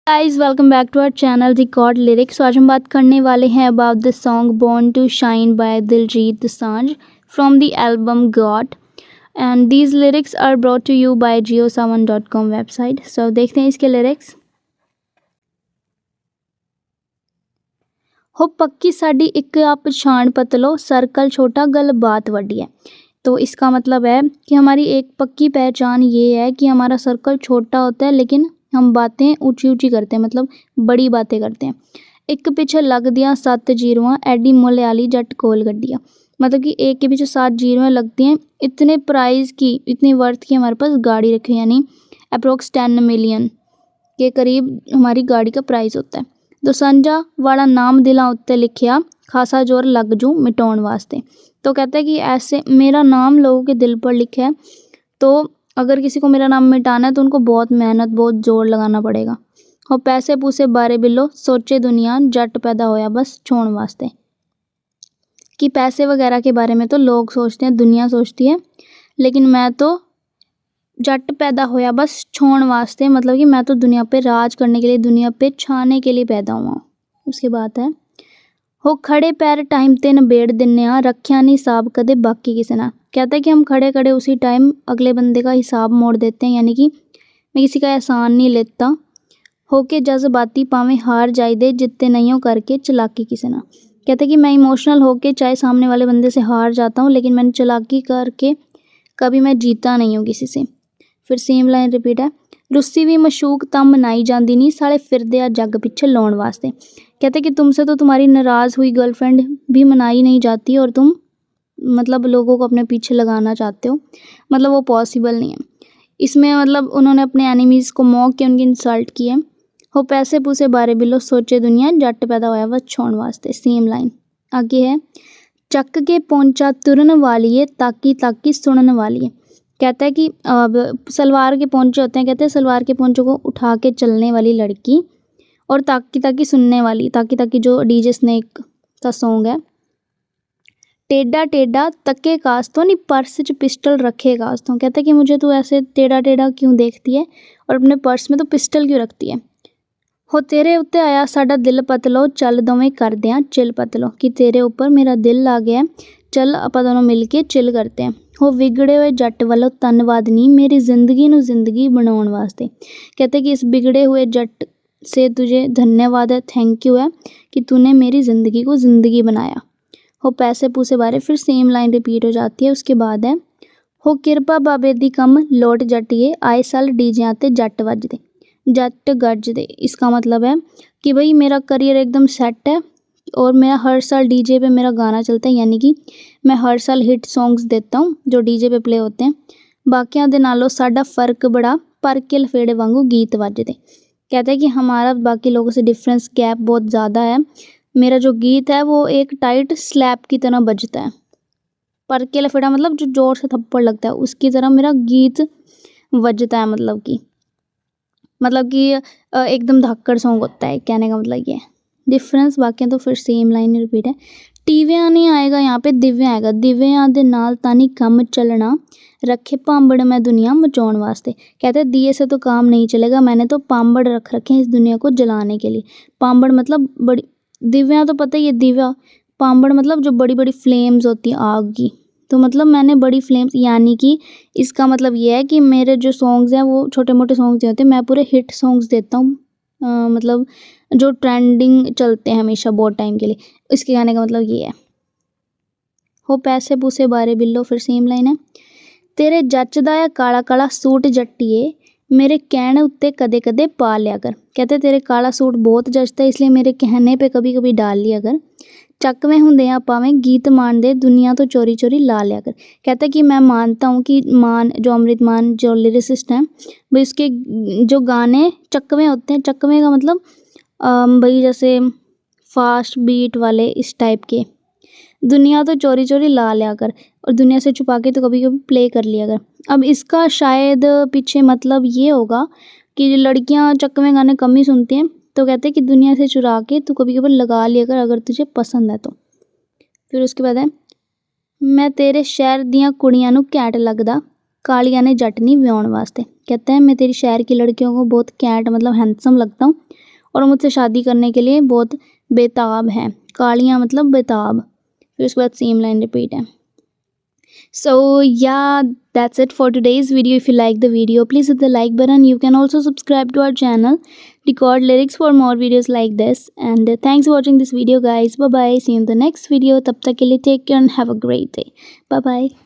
Guys welcome back to our channel record lyrics. आज हम बात करने वाले हैं about the song born to shine by Diljit Dosanjh from the album God and these lyrics are brought to you by jio7.com website. So देखते हैं इसके lyrics. हो पक्की साडी एक आप पछाण पतलो, सर्कल छोटा गल बात वड्डी है। तो इसका मतलब है कि हमारी एक पक्की पहचान ये है कि हमारा सर्कल छोटा होता है लेकिन हम बातें ऊंची ऊंची करते हैं, मतलब बड़ी बातें करते हैं। एक पीछे लग दिया 7 जीरुआं, एडी मुल आली जट कोल गड्डियां। मतलब कि एक के पीछे 7 जीरुआं लगती हैं। इतने प्राइस की, इतनी वर्थ की हमारे पास गाड़ी रखी है, यानी अप्रोक्स 10 मिलियन के करीब हमारी गाड़ी का प्राइस होता है। दोसांझा वाला नाम दिलां उत्ते लिखिया, खासा जोर लग जू मिटाउण वास्ते। तो कहता है कि ऐसे मेरा नाम लोगों के दिल पर लिखा है, तो अगर किसी को मेरा नाम मिटाना है तो उनको बहुत मेहनत, बहुत जोर लगाना पड़ेगा। और पैसे पूसे बारे बिलो, सोचे दुनिया जट पैदा होया बस छोड़ वास्ते। कि पैसे वगैरह के बारे में तो लोग सोचते हैं, दुनिया सोचती है, लेकिन मैं तो जट पैदा होया बस छोड़ वास्ते, मतलब कि मैं तो दुनिया पे राज करने के लिए, दुनिया पे छाने के लिए पैदा हुआ। उसके बाद है हो खड़े पैर टाइम ते नबेड़ दिन्ने आ, रखिया नहीं हिसाब कदे बाकी किसी ना। कहता है कि हम खड़े खड़े उसी टाइम अगले बंदे का हिसाब मोड़ देते हैं, यानी कि मैं किसी का एहसान नहीं लेता। होके जज्बाती पावें हार जाई दे, जितने नहीं हो करके चलाकी किसी ना। कहता है कि मैं इमोशनल होके चाहे सामने वाले बंदे से हार जाता हूँ, लेकिन मैंने चलाकी करके कभी मैं जीता नहीं हूँ किसी से। फिर सेम लाइन रिपीट है, रुस्सी भी मशूक तम मनाई जाती नहीं, साले फिरदे आ जग पिछे लाउण वास्ते। कहते कि तुमसे तो तुम्हारी नाराज़ हुई गर्लफ्रेंड भी मनाई नहीं जाती और तुम मतलब लोगों को अपने पीछे लगाना चाहते हो, मतलब वो पॉसिबल नहीं है। इसमें मतलब उन्होंने अपने एनिमीज़ को मॉक के उनकी इंसल्ट की है। हो पैसे पूसे बारे बिलो, सोचे दुनिया जट पैदा होया बस छोड़ वास्ते। सेम लाइन आगे है, चक के पहुंचा तुरन वाली है, ताकी ताकी सुनन वाली है। कहता है कि अब सलवार के पोंचे होते हैं, कहते हैं सलवार के पोंचों को उठा के चलने वाली लड़की, और ताकी ताकी सुनने वाली, ताकी ताकी जो डीजे स्नेक का सॉन्ग है। टेढ़ा टेढ़ा तके कास्तों नी, पर्स च पिस्टल रखे कास्तों। कहता है कि मुझे तू ऐसे टेढ़ा टेढ़ा क्यों देखती है और अपने पर्स में तो पिस्टल क्यों रखती है। हो तेरे उत्ते आया साडा दिल पतलो, चल दोवें कर दें चिल पतलो। कि तेरे ऊपर मेरा दिल आ गया, चल आपां दोनों मिल के चिल करते हैं। हो विगड़े हुए जट वालों धन्नवाद नहीं, मेरी ज़िंदगी नू ज़िंदगी बनाउण वास्ते। कहते कि इस बिगड़े हुए जट से तुझे धन्यवाद है, थैंक यू है कि तूने मेरी ज़िंदगी को ज़िंदगी बनाया। हो पैसे पूसे बारे फिर सेम लाइन रिपीट हो जाती है। उसके बाद है, हो किरपा बाबे दी कम लोट जटिए, आए साल डीजे ते जट वजदे जट गजदे। इसका मतलब है कि भाई मेरा करियर एकदम सेट है और मेरा हर साल डीजे पे मेरा गाना चलता है, यानी कि मैं हर साल हिट सॉन्ग्स देता हूँ जो डीजे पे प्ले होते हैं। बाकियां दे नालों साडा फ़र्क बड़ा, पर के लफेड़े वांगू गीत वजदे। कहता है कि हमारा बाकी लोगों से डिफरेंस गैप बहुत ज़्यादा है। मेरा जो गीत है वो एक टाइट स्लैप की तरह बजता है। पर के लफेड़ा मतलब जो जोर से थप्पड़ लगता है, उसकी तरह मेरा गीत बजता है। मतलब कि एकदम धाकड़ सॉन्ग होता है, कहने का मतलब ये है। डिफरेंस बाकी तो फिर सेम लाइन रिपीट है। टीवियां नहीं आएगा यहाँ पे, दिव्या आएगा, दिव्या दे नाल तानी कम चलना, रखे पांबड़ मैं दुनिया मचाउण वास्ते। कहते हैं दिए से तो काम नहीं चलेगा, मैंने तो पांबड़ रख रखे हैं इस दुनिया को जलाने के लिए। पांबड़ मतलब बड़ी, दिव्या तो पता ही है, दिव्या पांबड़ मतलब जो बड़ी बड़ी फ्लेम्स होती है आग की, तो मतलब मैंने बड़ी फ्लेम्स, यानी कि इसका मतलब ये है कि मेरे जो सॉन्ग्स हैं वो छोटे मोटे सॉन्ग्स नहीं होते, मैं पूरे हिट सॉन्ग्स देता हूँ, मतलब जो ट्रेंडिंग चलते हैं हमेशा बहुत टाइम के लिए। इसके गाने का मतलब ये है। हो पैसे पूसे बारे बिल्लो फिर सेम लाइन है, तेरे जचदा है काला काला सूट जट्टिए, मेरे कहने उत्ते कदे कदे पा लिया कर। कहते तेरे काला सूट बहुत जचता है, इसलिए मेरे कहने पे कभी कभी डाल लिया कर। चकवें हुंदे आ पावें गीत मान दे, दुनिया तो चोरी चोरी ला लिया कर। कहता है कि मैं मानता हूँ कि मान जो अमृत मान जो लिरिसिस्ट हैं भाई, उसके जो गाने चकवें होते हैं, चकवें का मतलब भाई जैसे फास्ट बीट वाले इस टाइप के। दुनिया तो चोरी चोरी ला लिया कर, और दुनिया से छुपा के तो कभी कभी प्ले कर लिया कर। अब इसका शायद पीछे मतलब ये होगा कि लड़कियां चकवें गाने कम ही सुनती हैं, तो कहते हैं कि दुनिया से चुरा के तू कभी कभी लगा लिया कर अगर तुझे पसंद है तो। फिर उसके बाद है, मैं तेरे शहर दियां कुड़ियां नू घैंट लगदा, कालिया ने जट नहीं विआउण वास्ते। कहता है मैं तेरी शहर की लड़कियों को बहुत कैंट मतलब हैंडसम लगता हूँ और मुझसे शादी करने के लिए बहुत बेताब हैं। कालियाँ मतलब बेताब। फिर उसके बाद सेम लाइन रिपीट है। So yeah, that's it for today's video. If you like the video, please hit the like button. You can also subscribe to our channel, Record Lyrics, for more videos like this. And thanks for watching this video, guys. Bye bye. See you in the next video. तब तक के लिए take care and have a great day. Bye bye.